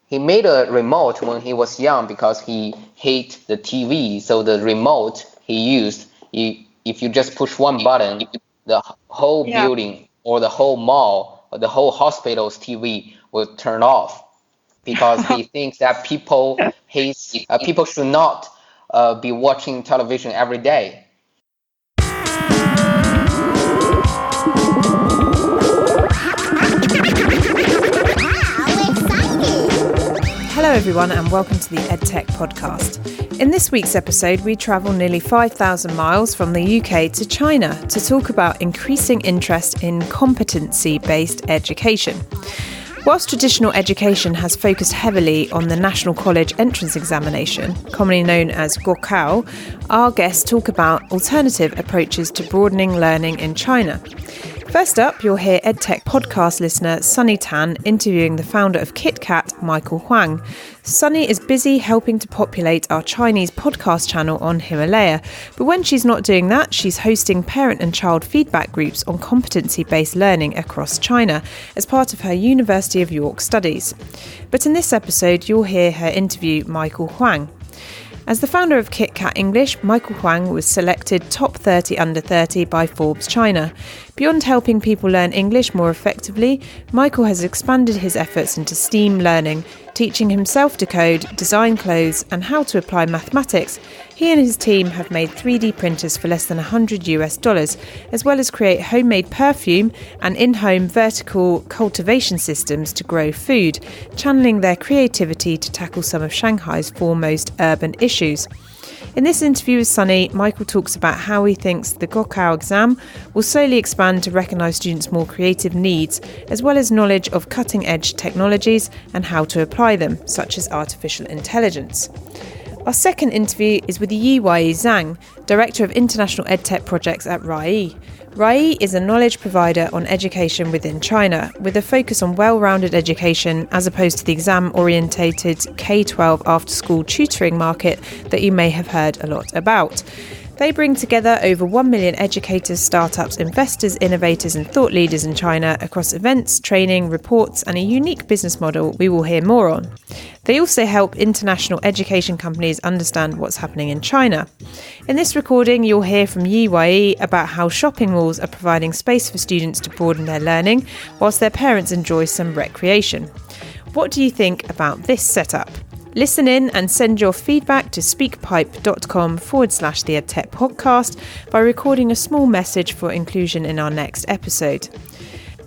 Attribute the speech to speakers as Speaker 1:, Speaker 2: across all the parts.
Speaker 1: he made a remote when he was young because he hated the TV. So the remote he used, if you just push one button, the whole building or the whole mall or the whole hospital's TV will turn off because he thinks that people should not be watching television every day.
Speaker 2: Hello everyone and welcome to the Edtech Podcast. In this week's episode, we travel nearly 5,000 miles from the UK to China to talk about increasing interest in competency-based education. Whilst traditional education has focused heavily on the National College Entrance Examination, commonly known as Gaokao, our guests talk about alternative approaches to broadening learning in China. First up, you'll hear Edtech Podcast listener Sonnie Tan interviewing the founder of KitCat, Michael Huang. Sonnie is busy helping to populate our Chinese podcast channel on Himalaya, but when she's not doing that, she's hosting parent and child feedback groups on competency-based learning across China as part of her University of York studies. But in this episode, you'll hear her interview Michael Huang. As the founder of KitCat English, Michael Huang was selected top 30 under 30 by Forbes China. Beyond helping people learn English more effectively, Michael has expanded his efforts into STEAM learning, teaching himself to code, design clothes, and how to apply mathematics. He and his team have made 3D printers for less than $100, as well as create homemade perfume and in-home vertical cultivation systems to grow food, channeling their creativity to tackle some of Shanghai's foremost urban issues. In this interview with Sonnie, Michael talks about how he thinks the Gaokao exam will slowly expand to recognise students' more creative needs, as well as knowledge of cutting-edge technologies and how to apply them, such as artificial intelligence. Our second interview is with Yiwei Zhang, Director of International EdTech Projects at Rayee. Rayee is a knowledge provider on education within China, with a focus on well-rounded education as opposed to the exam-orientated K-12 after-school tutoring market that you may have heard a lot about. They bring together over 1 million educators, startups, investors, innovators and thought leaders in China across events, training, reports and a unique business model we will hear more on. They also help international education companies understand what's happening in China. In this recording, you'll hear from Yiwei about how shopping malls are providing space for students to broaden their learning, whilst their parents enjoy some recreation. What do you think about this setup? Listen in and send your feedback to speakpipe.com/the Edtech Podcast by recording a small message for inclusion in our next episode.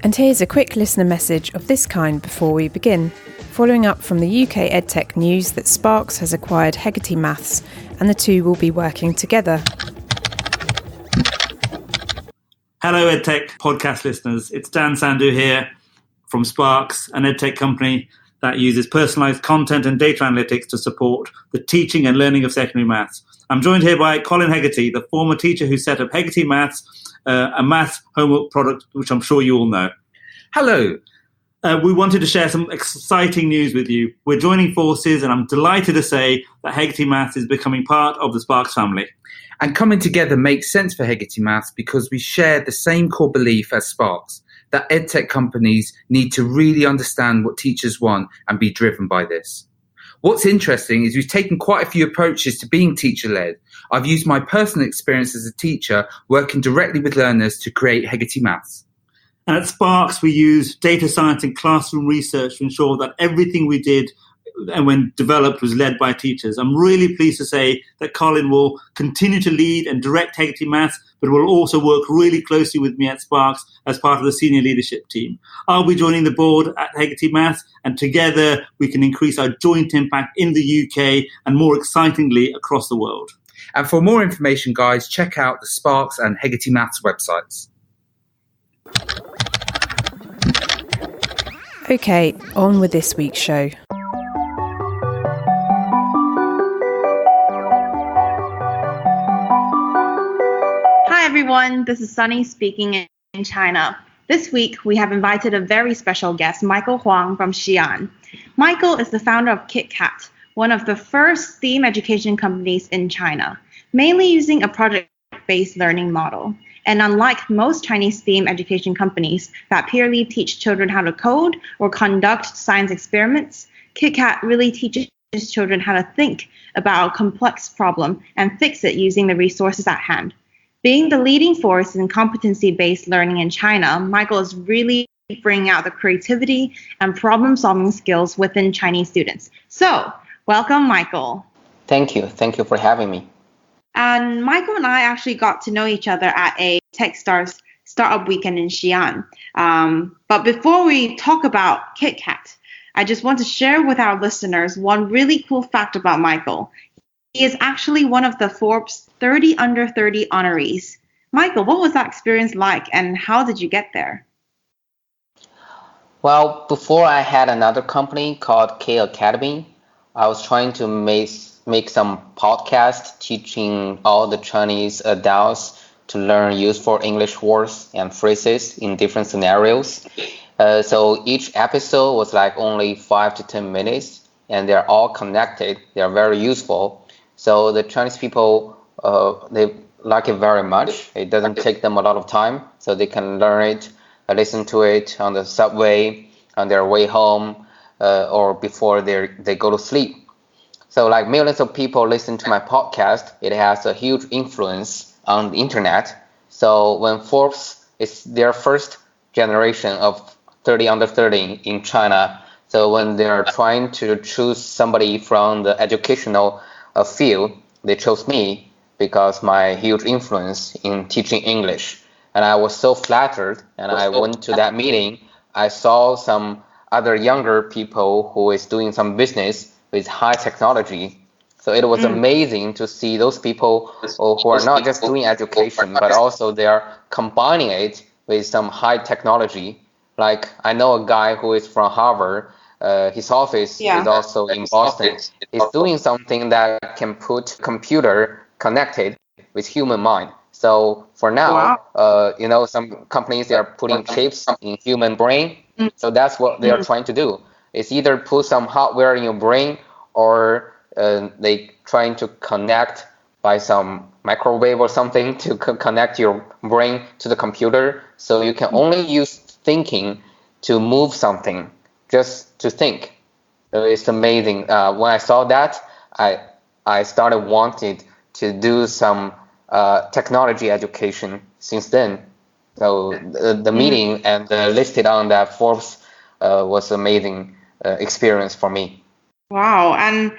Speaker 2: And here's a quick listener message of this kind before we begin. Following up from the UK EdTech news that Sparks has acquired Hegarty Maths and the two will be working together.
Speaker 3: Hello EdTech Podcast listeners, it's Dan Sandhu here from Sparks, an EdTech company that uses personalised content and data analytics to support the teaching and learning of secondary maths. I'm joined here by Colin Hegarty, the former teacher who set up Hegarty Maths, a maths homework product which I'm sure you all know.
Speaker 4: Hello.
Speaker 3: We wanted to share some exciting news with you. We're joining forces and I'm delighted to say that Hegarty Maths is becoming part of the Sparks family.
Speaker 4: And coming together makes sense for Hegarty Maths because we share the same core belief as Sparks, that EdTech companies need to really understand what teachers want and be driven by this. What's interesting is we've taken quite a few approaches to being teacher-led. I've used my personal experience as a teacher working directly with learners to create Hegarty Maths.
Speaker 3: And at Sparks, we use data science and classroom research to ensure that everything we did and when developed was led by teachers. I'm really pleased to say that Colin will continue to lead and direct Hegarty Maths, but will also work really closely with me at Sparks as part of the senior leadership team. I'll be joining the board at Hegarty Maths, and together we can increase our joint impact in the UK and more excitingly across the world.
Speaker 4: And for more information, guys, check out the Sparks and Hegarty Maths websites.
Speaker 2: Okay, on with this week's show.
Speaker 5: Hi everyone, this is Sonnie speaking in China. This week we have invited a very special guest, Michael Huang from Xi'an. Michael is the founder of KitCat, one of the first STEAM education companies in China, mainly using a project-based learning model. And unlike most Chinese STEAM education companies that purely teach children how to code or conduct science experiments, KitCat really teaches children how to think about a complex problem and fix it using the resources at hand. Being the leading force in competency-based learning in China, Michael is really bringing out the creativity and problem-solving skills within Chinese students. So, welcome, Michael.
Speaker 1: Thank you. Thank you for having me.
Speaker 5: And Michael and I actually got to know each other at a Techstars startup weekend in Xi'an. But before we talk about KitCat, I just want to share with our listeners one really cool fact about Michael. He is actually one of the Forbes 30 under 30 honorees. Michael, what was that experience like and how did you get there?
Speaker 1: Well, before I had another company called K Academy, I was trying to make some podcasts teaching all the Chinese adults to learn useful English words and phrases in different scenarios. So each episode was like only 5 to 10 minutes, and they're all connected. They're very useful. So the Chinese people, they like it very much. It doesn't take them a lot of time, so they can learn it, listen to it on the subway, on their way home, or before they go to sleep. So like millions of people listen to my podcast, it has a huge influence on the internet. So when Forbes is their first generation of 30 under 30 in China, so when they're trying to choose somebody from the educational field, they chose me because my huge influence in teaching English. And I was so flattered, and I went to that meeting. I saw some other younger people who is doing some business with high technology. So it was amazing to see those people who are not just doing education, but also they are combining it with some high technology. Like I know a guy who is from Harvard. His office is also in Boston. He's doing something that can put computer connected with human mind. So for now, some companies, they are putting chips in human brain. So that's what they are trying to do. It's either put some hardware in your brain or they trying to connect by some microwave or something to connect your brain to the computer. So you can only use thinking to move something, just to think. So it's amazing. When I saw that, I started wanting to do some technology education since then. So the meeting and listed on that Forbes was amazing experience for me.
Speaker 5: Wow. And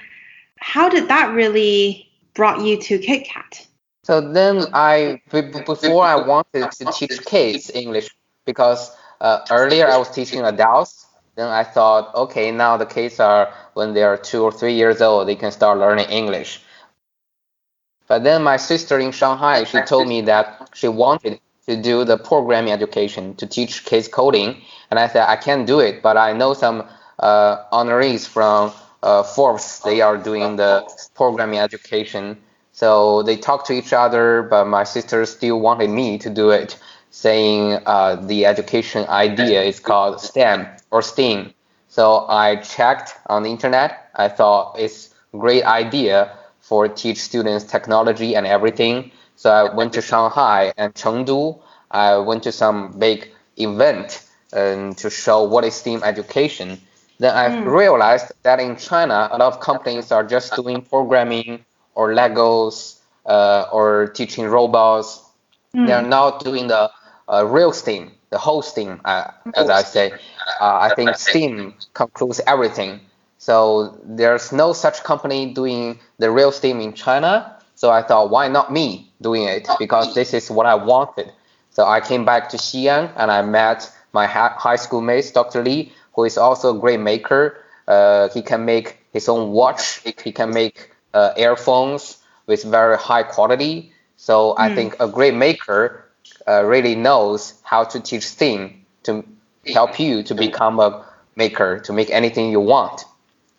Speaker 5: how did that really brought you to KitCat?
Speaker 1: So then before I wanted to teach kids English because earlier I was teaching adults. Then I thought, okay, now the kids are, when they are 2 or 3 years old, they can start learning English. But then my sister in Shanghai, she told me that she wanted to do the programming education, to teach kids coding. And I said, I can't do it, but I know some honorees from Forbes. They are doing the programming education. So they talked to each other, but my sister still wanted me to do it, saying the education idea is called STEM or STEAM. So I checked on the internet. I thought it's a great idea for teach students technology and everything. So I went to Shanghai and Chengdu. I went to some big event to show what is STEAM education. Then I realized that in China, a lot of companies are just doing programming or Legos or teaching robots. They're not doing the real STEAM, the whole STEAM, as I say. I think STEAM concludes everything. So there's no such company doing the real STEAM in China. So I thought, why not me doing it? Because this is what I wanted. So I came back to Xi'an and I met my high school mate, Dr. Li, who is also a great maker. He can make his own watch. He can make earphones with very high quality. So I think a great maker really knows how to teach STEAM to help you to become a maker, to make anything you want.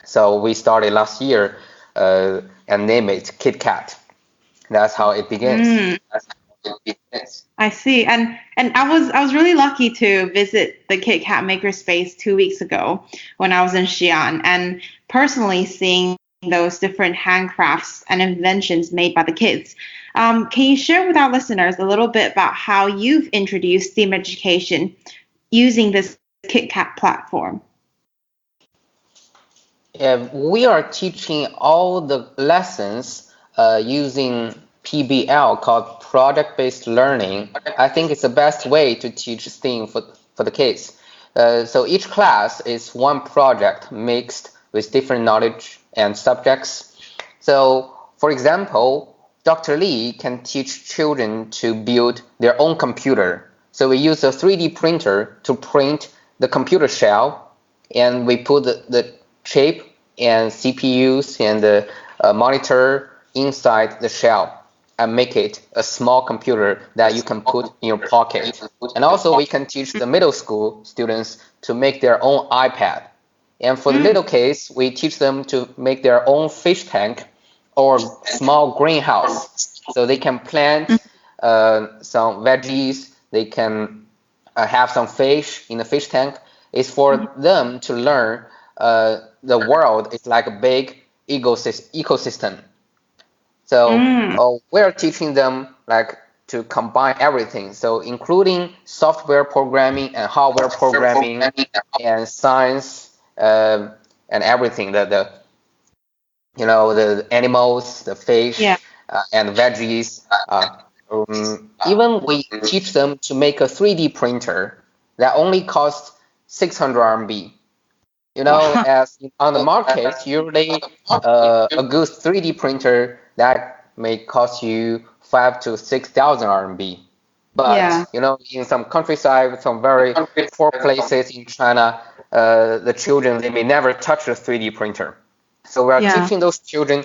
Speaker 1: So we started last year and named it KitCat. That's how it begins.
Speaker 5: I see. And I was really lucky to visit the KitCat Makerspace 2 weeks ago when I was in Xi'an, and personally seeing those different handcrafts and inventions made by the kids. Can you share with our listeners a little bit about how you've introduced STEAM education using this KitCat platform?
Speaker 1: We are teaching all the lessons using PBL, called Project-Based Learning. I think it's the best way to teach STEAM for the kids. So each class is one project mixed with different knowledge and subjects. So, for example, Dr. Lee can teach children to build their own computer. So we use a 3D printer to print the computer shell, and we put the chip and CPUs and the monitor inside the shell and make it a small computer that you can put in your pocket. And also we can teach the middle school students to make their own iPad. And for the little kids, we teach them to make their own fish tank or small greenhouse. So they can plant some veggies, they can have some fish in the fish tank. It's for them to learn the world is like a big ecosystem. So we're teaching them like to combine everything. So including software programming and hardware programming and science and everything. The animals, the fish, and veggies. Even we teach them to make a 3D printer that only costs 600 RMB. As on the market, usually a good 3D printer that may cost you 5,000 to 6,000 RMB. But in some countryside, some very poor places in China, the children, they may never touch a 3D printer. So we are teaching those children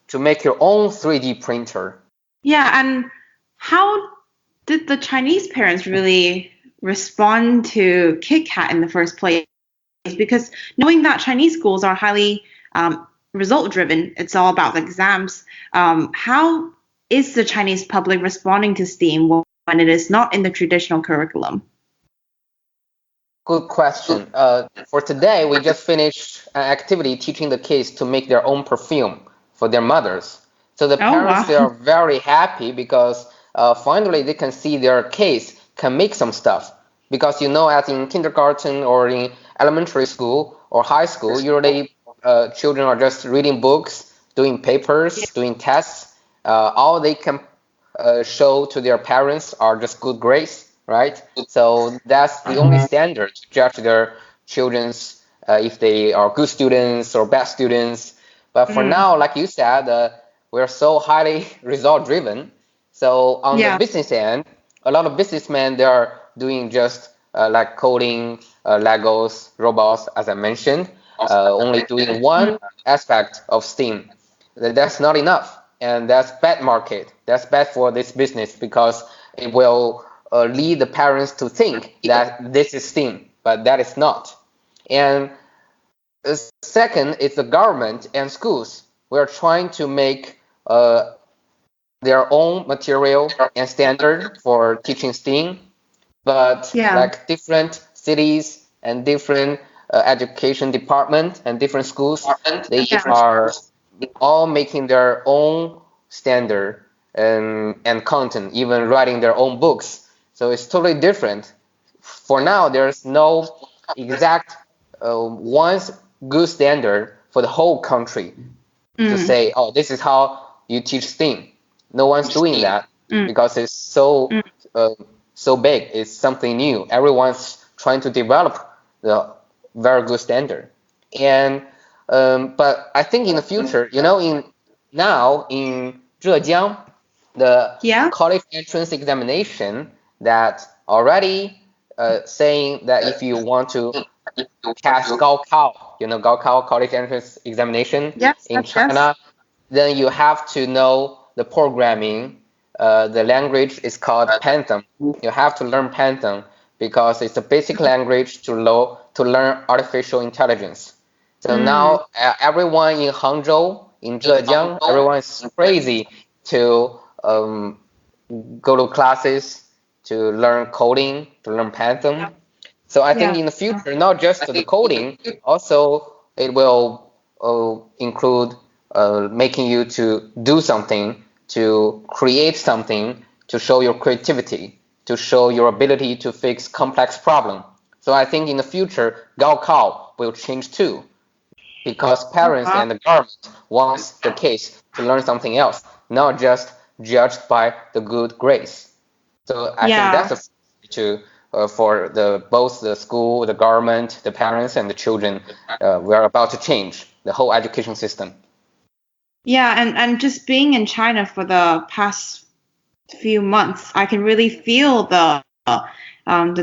Speaker 1: to make your own 3D printer.
Speaker 5: Yeah, and how did the Chinese parents really respond to KitCat in the first place? Because knowing that Chinese schools are highly result-driven, it's all about the exams. How is the Chinese public responding to STEAM when it is not in the traditional curriculum?
Speaker 1: Good question. For today, we just finished an activity teaching the kids to make their own perfume for their mothers. So the parents, they are very happy because finally they can see their kids can make some stuff. Because as in kindergarten or in elementary school or high school, usually children are just reading books, doing papers, doing tests. All they can show to their parents are just good grades, right? So that's the only standard to judge their children's if they are good students or bad students. But for now, like you said, we're so highly result-driven. So on the business end, a lot of businessmen, they are doing just like coding, Legos, robots, as I mentioned, only doing one aspect of STEAM. That's not enough, and that's bad market. That's bad for this business because it will lead the parents to think that this is STEAM, but that is not. And second is the government and schools. We're trying to make their own material and standard for teaching STEAM, but like different cities and different education department and different schools, they are all making their own standard and content, even writing their own books. So it's totally different. For now, there's no exact one good standard for the whole country to say, oh, this is how you teach STEAM. No one's doing that because it's so big. It's something new. Everyone's trying to develop the very good standard. And but I think in the future, in Zhejiang, the college entrance examination that already saying that if you want to pass Gaokao, Gaokao college entrance examination in China, then you have to know the programming. The language is called Python. You have to learn Python because it's a basic language to learn artificial intelligence. So now everyone in Hangzhou, in Zhejiang, everyone is crazy to go to classes to learn coding, to learn Python. So I think in the future, not just the coding, also it will include making you to do something, to create something, to show your creativity, to show your ability to fix complex problems. So I think in the future, Gaokao will change too. because parents and the government wants the kids to learn something else, not just judged by the good grades. So I think that's a to for both the school, the government, the parents, and the children. We are about to change the whole education system.
Speaker 5: Yeah, and just being in China for the past few months, I can really feel the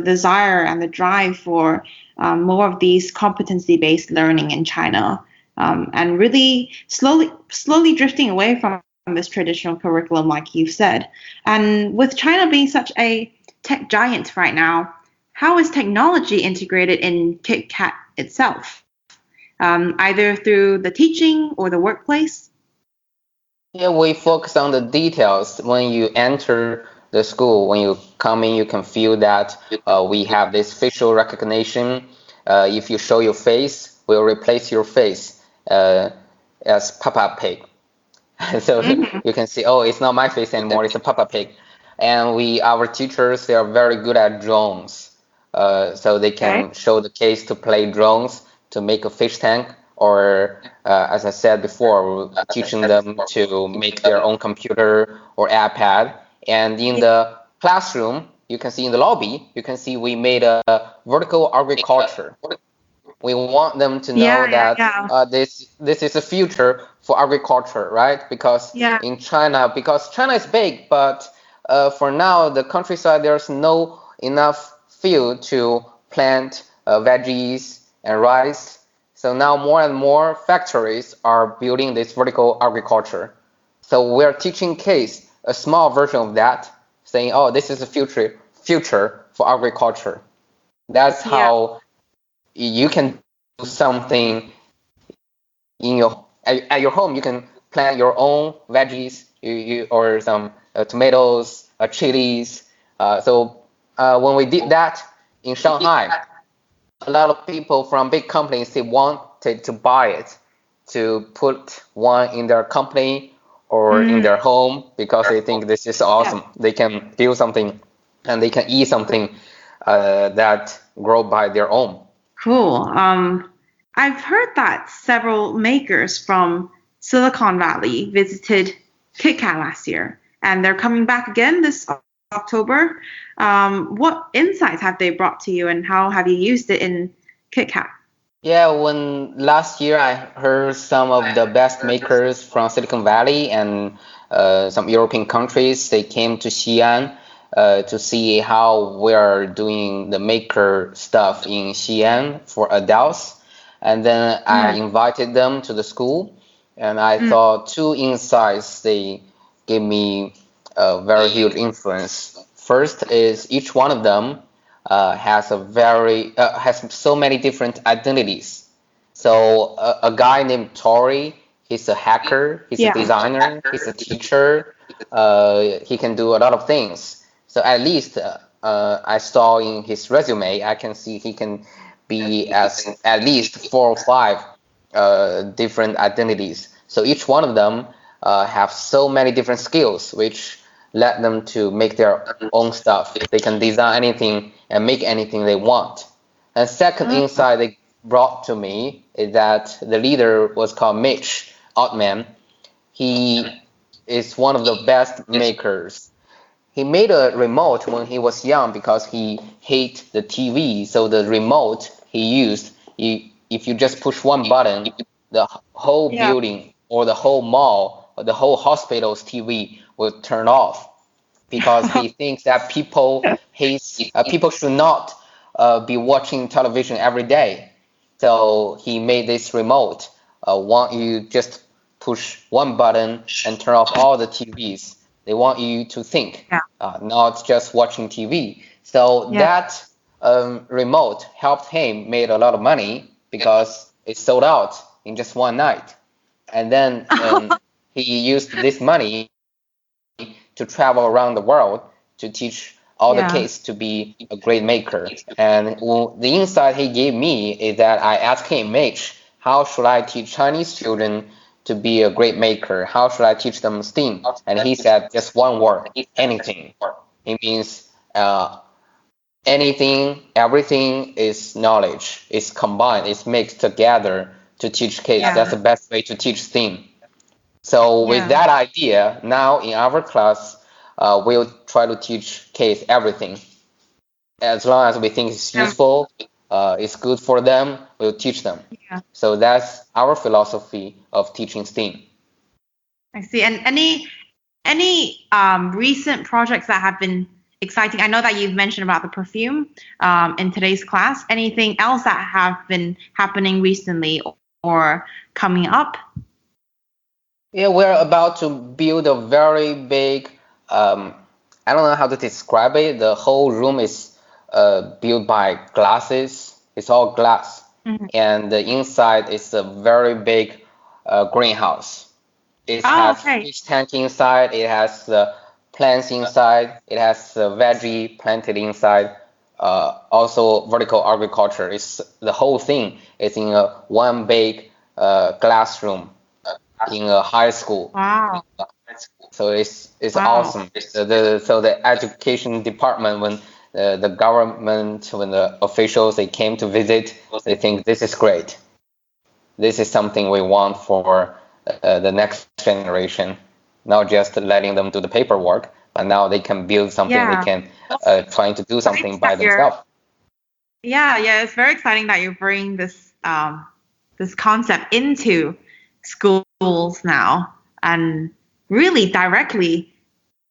Speaker 5: desire and the drive for more of these competency-based learning in China, and really slowly drifting away from this traditional curriculum, like you've said. And with China being such a tech giant right now, how is technology integrated in KitCat itself, either through the teaching or the workplace?
Speaker 1: Yeah, we focus on the details. When you enter the school, when you come in, you can feel that we have this facial recognition. If you show your face, we'll replace your face as Papa Pig. So you can see, oh, it's not my face anymore, it's a Papa Pig. And our teachers, they are very good at drones. So they can show the kids to play drones, to make a fish tank, or as I said before, teaching them to make their own computer or iPad. And in the classroom, you can see in the lobby, you can see we made a vertical agriculture. We want them to know that this is a future for agriculture, right? Because in China, because China is big, but for now, the countryside, there's no enough field to plant veggies and rice. So now more and more factories are building this vertical agriculture. So we're teaching kids a small version of that, saying, oh, this is the future for agriculture. That's how you can do something at your home. You can plant your own veggies, or some tomatoes, chilies. So when we did that in Shanghai, a lot of people from big companies, they wanted to buy it, to put one in their company or in their home, because they think this is awesome. They can build something and they can eat something that grow by their own.
Speaker 5: Cool. I've heard that several makers from Silicon Valley visited KitCat last year, and they're coming back again this October. What insights have they brought to you, and how have you used it in KitCat?
Speaker 1: Yeah, when last year I heard some of the best makers from Silicon Valley and some European countries, they came to Xi'an to see how we are doing the maker stuff in Xi'an for adults. And then I invited them to the school, and I thought two insights they gave me a very huge influence. First is each one of them has so many different identities. So a guy named Tori, he's a hacker, he's a designer, he's a teacher, he can do a lot of things. So at least I saw in his resume, I can see he can be at least 4 or 5 different identities. So each one of them have so many different skills, which let them to make their own stuff. They can design anything and make anything they want. And second insight they brought to me is that the leader was called Mitch Altman. He is one of the best makers. He made a remote when he was young because he hated the TV. So the remote he used, if you just push one button, the whole building or the whole mall or the whole hospital's TV will turn off, because he thinks that people should not be watching television every day. So he made this remote. Want you just push one button and turn off all the TVs. They want you to think, not just watching TV. So that remote helped him made a lot of money because it sold out in just one night. And then he used this money to travel around the world to teach all the kids to be a great maker. And the insight he gave me is that I asked him, Mitch, how should I teach Chinese children to be a great maker? How should I teach them STEAM? And he said just one word, anything. It means anything, everything is knowledge. It's combined, it's mixed together to teach case.
Speaker 5: Yeah.
Speaker 1: That's the best way to teach STEAM. So with that idea, now in our class, we'll try to teach case everything. As long as we think it's useful, it's good for them, we'll teach them.
Speaker 5: Yeah.
Speaker 1: So that's our philosophy of teaching STEAM.
Speaker 5: I see. And any recent projects that have been exciting? I know that you've mentioned about the perfume in today's class. Anything else that have been happening recently or coming up?
Speaker 1: Yeah, we're about to build a very big, I don't know how to describe it. The whole room is built by glasses. It's all glass.
Speaker 5: Mm-hmm.
Speaker 1: And the inside is a very big greenhouse. It has fish tank inside. It has plants inside. It has veggie planted inside. Also vertical agriculture. It's the whole thing is in one big glass room in a high school.
Speaker 5: Wow.
Speaker 1: So it's awesome. So the education department, when the government, when the officials they came to visit, they think this is great. This is something we want for the next generation, not just letting them do the paperwork, but now they can build something. They can trying to do something by themselves.
Speaker 5: Yeah, it's very exciting that you bring this this concept into schools now and really directly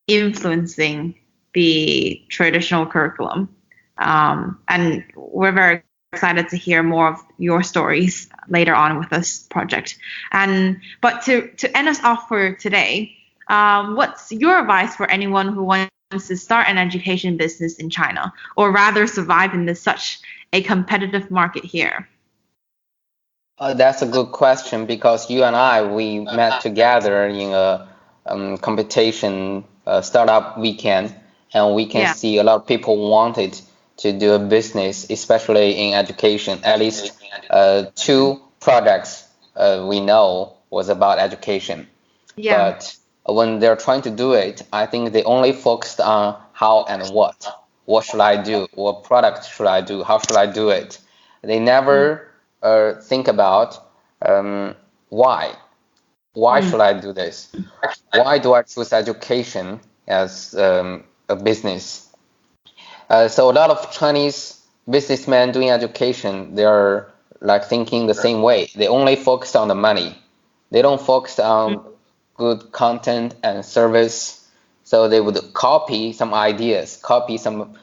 Speaker 5: influencing the traditional curriculum. And we're very excited to hear more of your stories later on with this project. But to end us off for today, what's your advice for anyone who wants to start an education business in China, or rather survive in such a competitive market here?
Speaker 1: That's a good question, because you and I, we met together in a competition startup weekend, and we can see a lot of people wanted to do a business, especially in education. At least 2 projects we know was about education.
Speaker 5: Yeah.
Speaker 1: But when they're trying to do it, I think they only focused on how and what. What should I do? What product should I do? How should I do it? They never think about why. Why should I do this? Why do I choose education as a business? So a lot of Chinese businessmen doing education, they're like thinking the same way. They only focus on the money. They don't focus on good content and service. So they would copy some ideas, copy some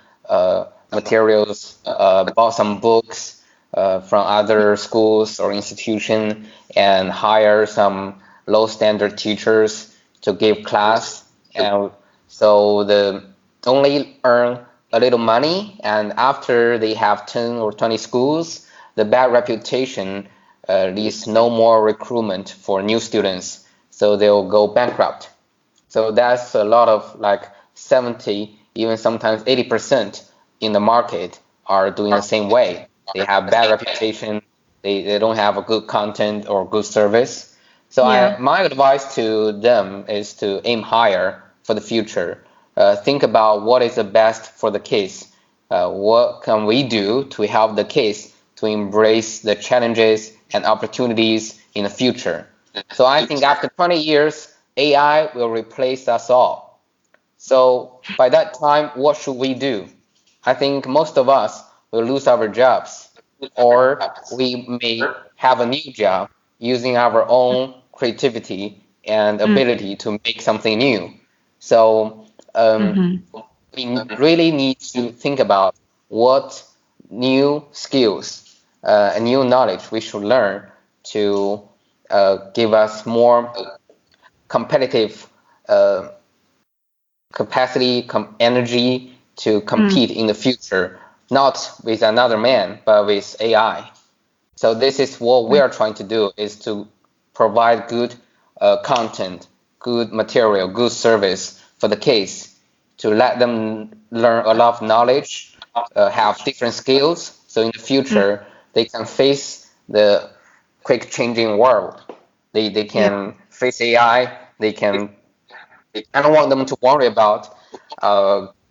Speaker 1: materials, bought some books from other schools or institutions, and hire some low standard teachers to give class. And so they only earn a little money, and after they have 10 or 20 schools, the bad reputation leads no more recruitment for new students, so they'll go bankrupt. So that's a lot of like 70, even sometimes 80% in the market are doing the same way. They have bad reputation, they don't have a good content or good service. So my advice to them is to aim higher for the future. Think about what is the best for the case. What can we do to help the case to embrace the challenges and opportunities in the future? So I think after 20 years, AI will replace us all. So by that time, what should we do? I think most of us will lose our jobs, or we may have a new job using our own creativity and ability to make something new. So we really need to think about what new skills and new knowledge we should learn to give us more competitive capacity, energy to compete in the future, not with another man, but with AI. So this is what we are trying to do, is to provide good content, good material, good service for the case, to let them learn a lot of knowledge, have different skills, so in the future they can face the quick changing world. They can face AI. They can. I don't want them to worry about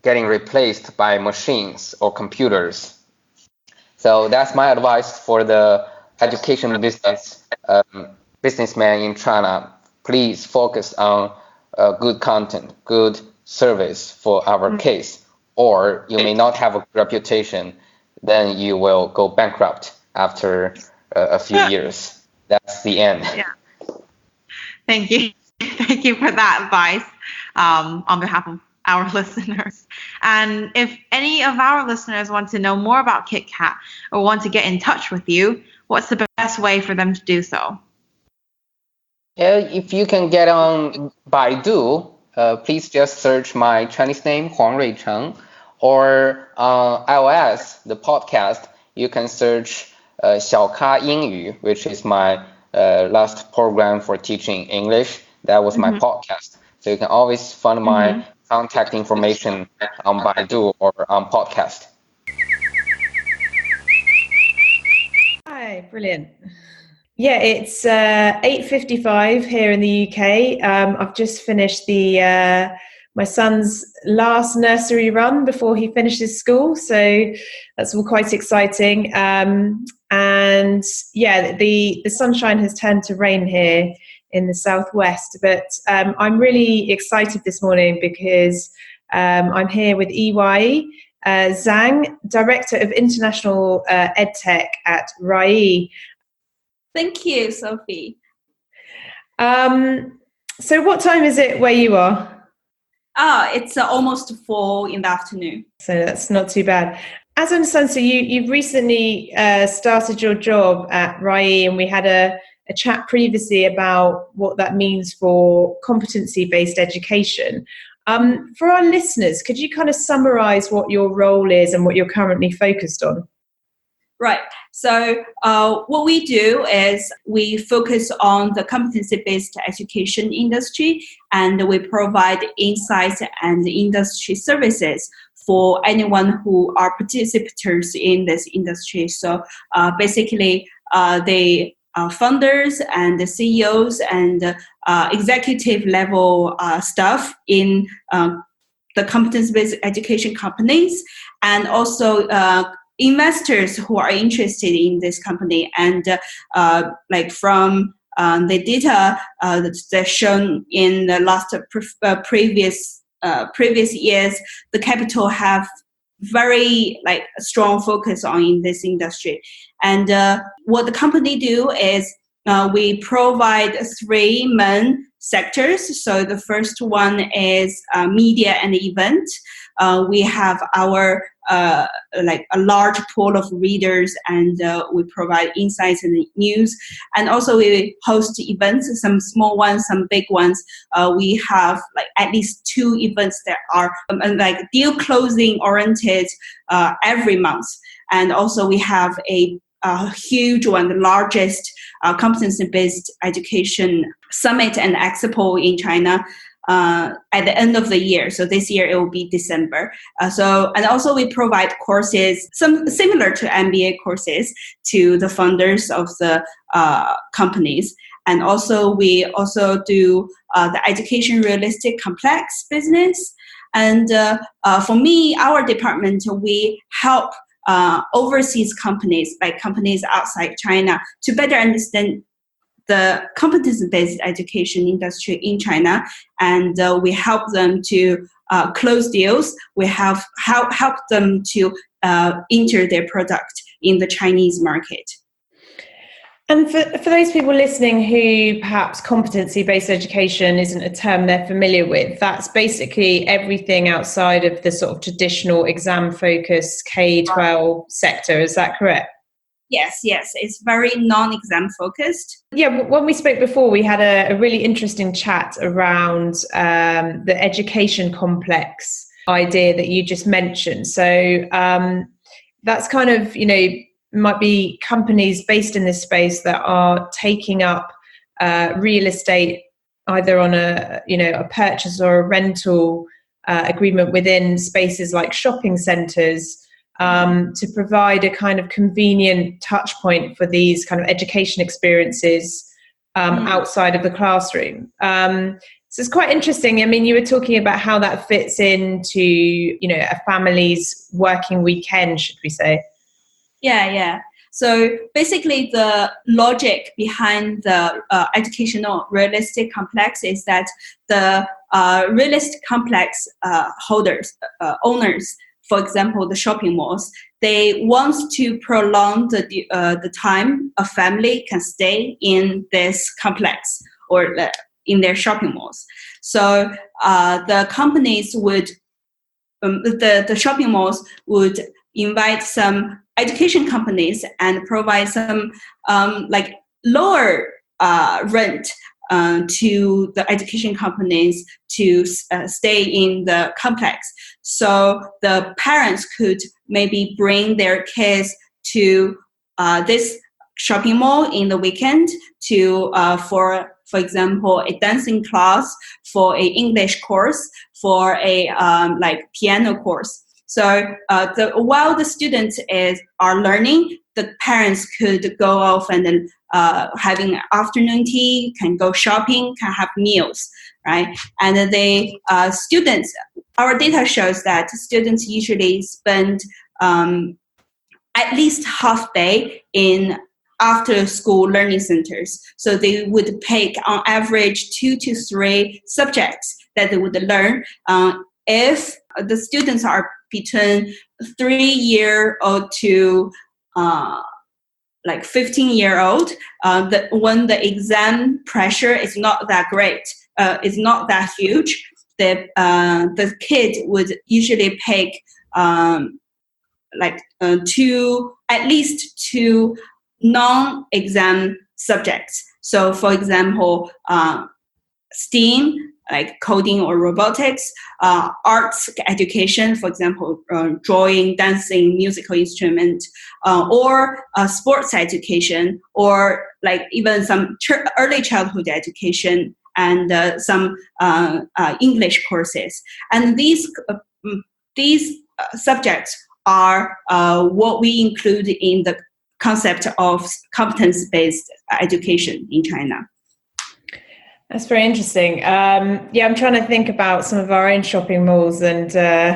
Speaker 1: getting replaced by machines or computers. So that's my advice for the education businessman in China, please focus on good content, good service for our case, or you may not have a reputation, then you will go bankrupt after a few years. That's the end.
Speaker 5: Yeah. Thank you. Thank you for that advice on behalf of our listeners. And if any of our listeners want to know more about KitCat or want to get in touch with you, what's the best way for them to do so?
Speaker 1: If you can get on Baidu, please just search my Chinese name, Huang Cheng, or on iOS, the podcast, you can search 小咖英语, which is my last program for teaching English. That was my podcast. So you can always find my contact information on Baidu or on podcast.
Speaker 2: Hi, brilliant. Yeah, it's 8:55 here in the UK. I've just finished my son's last nursery run before he finishes school, so that's all quite exciting. And yeah, the sunshine has turned to rain here in the southwest, but I'm really excited this morning because I'm here with Yiwei Zhang, Director of International EdTech at Rayee.
Speaker 6: Thank you, Sophie.
Speaker 2: So what time is it where you are?
Speaker 6: It's almost 4 in the afternoon.
Speaker 2: So that's not too bad. As I understand, so you've recently started your job at Rayee, and we had a chat previously about what that means for competency-based education. For our listeners, could you kind of summarize what your role is and what you're currently focused on?
Speaker 6: Right. So what we do is we focus on the competency-based education industry, and we provide insights and industry services for anyone who are participants in this industry. So basically, the founders and the CEOs and executive level staff in the competency-based education companies, and also investors who are interested in this company. And like from the data that's shown in the last previous years, the capital have very strong focus on this industry. And what the company do is we provide 3 main sectors. So the first one is media and event. We have our a large pool of readers, and we provide insights and news. And also we host events, some small ones, some big ones. We have at least 2 events that are deal closing oriented every month. And also we have a huge one, the largest competency-based education summit and expo in China at the end of the year. So this year it will be December. And also we provide courses, some similar to MBA courses, to the founders of the companies. And also we also do the education realistic complex business. And for me, our department, we help overseas companies, like companies outside China, to better understand the competency-based education industry in China, and we help them to close deals. We have help them to enter their product in the Chinese market.
Speaker 2: And for those people listening who perhaps competency-based education isn't a term they're familiar with, that's basically everything outside of the sort of traditional exam-focused K-12 sector. Is that correct?
Speaker 6: Yes. It's very non-exam focused.
Speaker 2: Yeah, when we spoke before, we had a really interesting chat around the education complex idea that you just mentioned. So that's kind of, might be companies based in this space that are taking up real estate either on a purchase or a rental agreement within spaces like shopping centres, to provide a kind of convenient touch point for these kind of education experiences outside of the classroom. So it's quite interesting. I mean, you were talking about how that fits into, a family's working weekend, should we say?
Speaker 6: Yeah. So basically, the logic behind the educational realistic complex is that the realistic complex owners, for example, the shopping malls, they want to prolong the time a family can stay in this complex or in their shopping malls. So the companies would, the shopping malls would invite some education companies and provide some like lower rent to the education companies to stay in the complex. So the parents could maybe bring their kids to this shopping mall in the weekend to for example, a dancing class, for a English course, for a like piano course. So while the students are learning, the parents could go off and then having afternoon tea, can go shopping, can have meals, right? And they students, our data shows that students usually spend at least half day in after school learning centers. So they would pick on average 2 to 3 subjects that they would learn. If the students are between 3-year-old to like 15-year-old, when the exam pressure is not that great, is not that huge, the kid would usually pick like at least two non-exam subjects. So for example, STEAM, like coding or robotics, arts education, for example, drawing, dancing, musical instrument, or sports education, or like even some early childhood education and some English courses. And these subjects are what we include in the concept of competence-based education in China.
Speaker 2: That's very interesting. Yeah, I'm trying to think about some of our own shopping malls and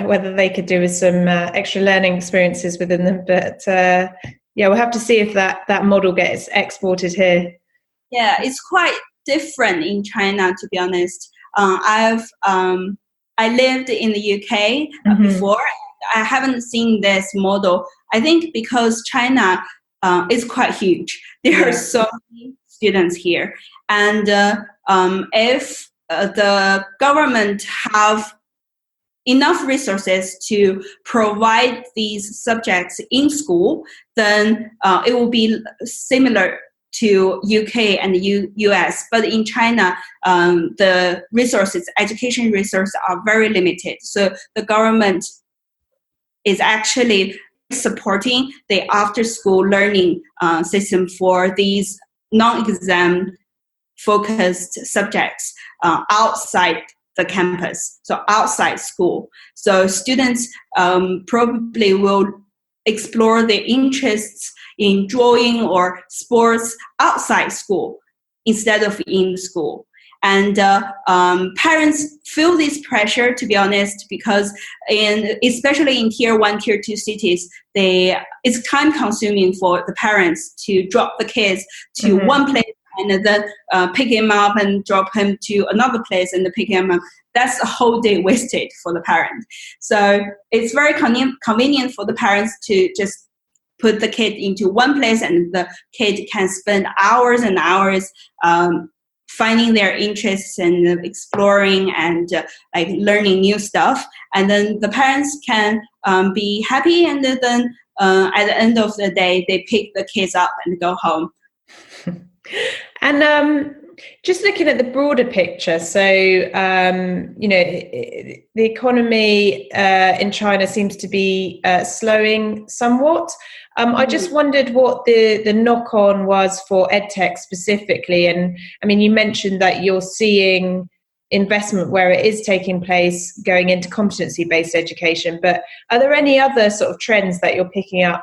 Speaker 2: whether they could do with some extra learning experiences within them. But yeah, we'll have to see if that model gets exported here.
Speaker 6: Yeah, it's quite different in China, to be honest. I lived in the UK before. I haven't seen this model. I think because China is quite huge. There are so many students here. And if the government have enough resources to provide these subjects in school, then it will be similar to UK and US. But in China, the resources, education resources are very limited. So the government is actually supporting the after-school learning system for these non-exam focused subjects outside the campus, so outside school. So students probably will explore their interests in drawing or sports outside school instead of in school. And parents feel this pressure, to be honest, because especially in tier 1, tier 2 cities, it's time consuming for the parents to drop the kids to one place and then pick him up and drop him to another place and pick him up. That's a whole day wasted for the parent. So it's very convenient for the parents to just put the kid into one place, and the kid can spend hours and hours finding their interests and exploring and like learning new stuff. And then the parents can be happy, and then at the end of the day, they pick the kids up and go home.
Speaker 2: And just looking at the broader picture, so you know, the economy in China seems to be slowing somewhat. I just wondered what the knock-on was for EdTech specifically. And I mean, you mentioned that you're seeing investment where it is taking place going into competency-based education, but are there any other sort of trends that you're picking up?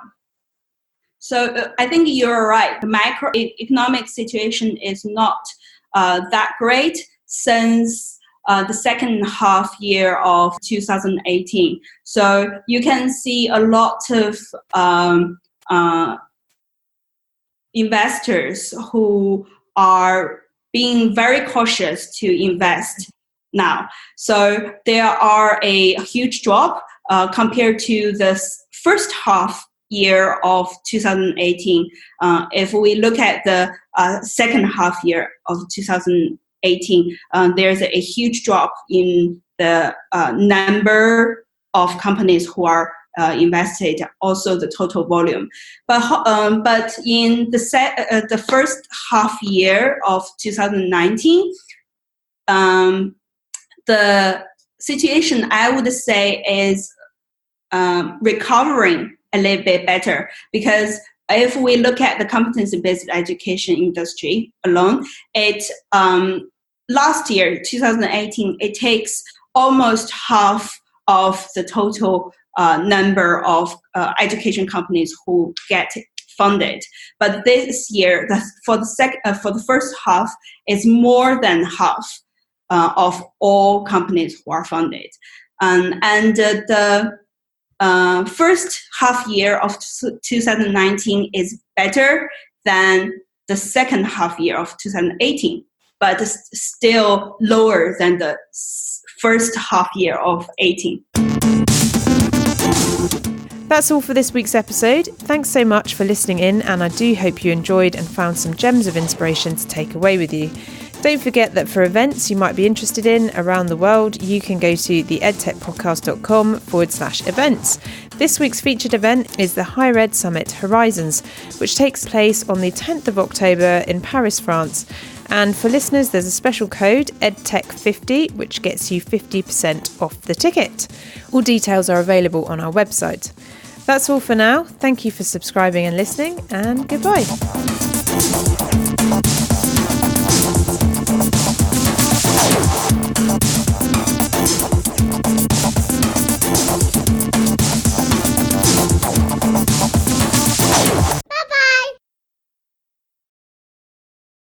Speaker 6: So I think you're right. The macroeconomic situation is not that great since the second half year of 2018. So you can see a lot of investors who are being very cautious to invest now. So there are a huge drop compared to the first half year of 2018. If we look at the second half year of 2018, there's a huge drop in the number of companies who are invested, also the total volume. But in the first half year of 2019, the situation, I would say, is recovering a little bit better, because if we look at the competency-based education industry alone, last year, 2018, it takes almost half of the total number of education companies who get funded. But this year, for the first half, it's more than half of all companies who are funded. And the first half year of 2019 is better than the second half year of 2018, but still lower than the first half year of 18.
Speaker 2: That's all for this week's episode. Thanks so much for listening in, and I do hope you enjoyed and found some gems of inspiration to take away with you. Don't forget that for events you might be interested in around the world, you can go to theedtechpodcast.com/events. This week's featured event is the Higher Ed Summit Horizons, which takes place on the 10th of October in Paris, France. And for listeners, there's a special code, EdTech50, which gets you 50% off the ticket. All details are available on our website. That's all for now. Thank you for subscribing and listening, and goodbye.